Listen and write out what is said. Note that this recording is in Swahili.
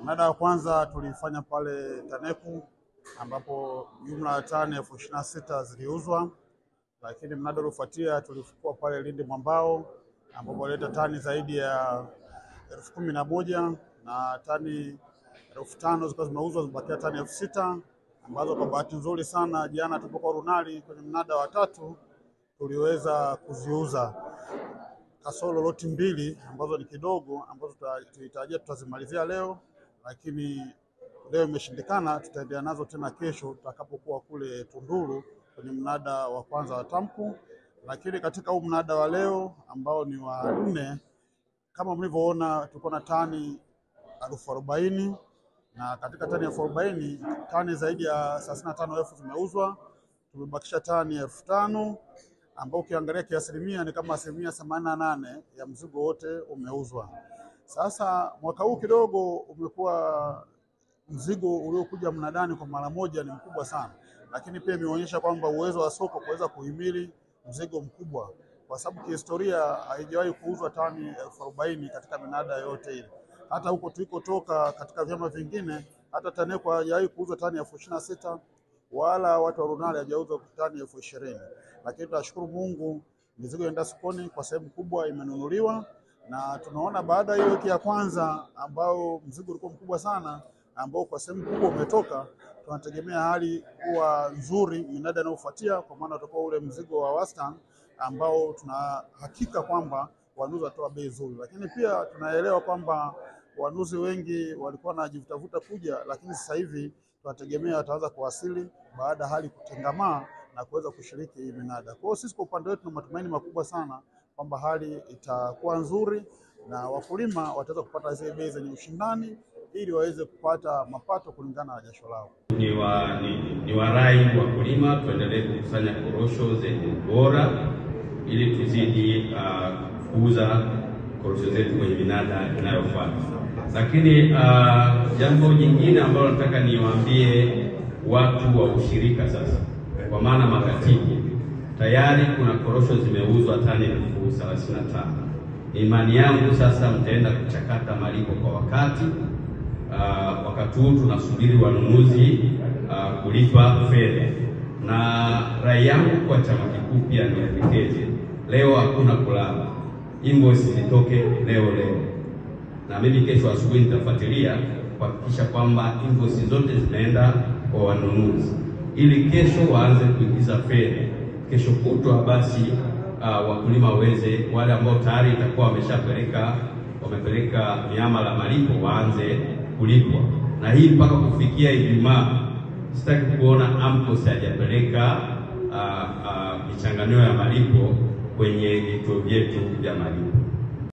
Mnada wa kwanza tulifanya pale Taneku ambapo jumla ya tani 26,000 ziliuzwa, lakini mnada uliofuatia tulifukua pale Lindi Mwambao ambapo waleta tani zaidi ya 11,000 na tani 5,000 zilikuwa zimeuzwa, zimebakia tani 6,000 ambazo kwa bahati nzuri sana jana tulipokuwa Runali kwenye mnada wa tatu tuliweza kuziuza, kasoro loti 2 ambazo ni kidogo, ambazo tulitarajia tutazimalizia leo, lakini leo imeshindikana. Tutaendelea nazo tena kesho tutakapokuwa kule Tunduru kwenye mnada wa kwanza wa Tamku. Lakini katika huu mnada wa leo ambao ni wa 4, kama mlivyoona tulikuwa na tani 40,000 na katika tani 40,000 tani zaidi ya 35,000 zimeuzwa, tumebakisha tani 5,000 ambao ukiangalia kiasilimia ni kama 88% ya mzigo wote umeuzwa. Sasa mwaka huu kidogo umekuwa mzigo uliokuja mnadani kwa mara moja ni mkubwa sana, lakini pia imeonyesha kwamba uwezo wa soko kuweza kuhimili mzigo mkubwa, kwa sababu kihistoria haijawahi kuuzwa tani 40,000 katika minada yote ile. Hata huko tulikotoka katika vyama vingine, hata Taneku hajawahi kuuzwa tani 26,000 wala watu wa Runali hajauza tani 20,000. Lakini tunashukuru Mungu mizigo inaenda sokoni kwa sehemu kubwa imenunuliwa, na tunaona baada ya wiki ya kwanza ambao mzigo ulikuwa mkubwa sana ambao kwa sehemu kubwa umetoka, tunategemea hali kuwa nzuri minada inayofuatia, kwa maana utakuwa ule mzigo wa wastani ambao tuna hakika kwamba wanunuzi watoa bei nzuri. Lakini pia tunaelewa kwamba wanunuzi wengi walikuwa wanajivutavuta kuja, lakini sasa hivi tunategemea wataanza kuwasili baada hali kutengamaa na kuweza kushiriki hii minada. Kwa hiyo sisi kwa upande wetu tuna matumaini makubwa sana kwamba hali itakuwa nzuri na wakulima wataweza kupata zile bei zenye ushindani ili waweze kupata mapato kulingana na jasho lao. Ni warai wakulima tuendelee kukusanya korosho zenye bora ili tuzidi kuuza korosho zetu kwenye minada inayofuata. Lakini jambo jingine ambalo nataka niwaambie watu wa ushirika sasa, kwa maana makatibu, tayari kuna korosho zimeuzwa tani 35,000. Imani yangu sasa mtaenda kuchakata malipo kwa wakati. Wakati huu tunasubiri wanunuzi kulipa fedha, na rai yangu kwa chama kikuu pia nielekeze, leo hakuna kulala, invoice zitoke leo, na mimi kesho asubuhi nitafuatilia kuhakikisha kwamba invoice zote zinaenda kwa wanunuzi ili kesho waanze kuingiza fedha. Kesho kutwa basi wakulima waweze, wale ambao tayari itakuwa wamepeleka miamala malipo waanze kulipwa. Na hii mpaka kufikia Ijumaa sitaki kuona AMCOS hajapeleka michanganuo ya malipo kwenye vituo vyetu vya malipo.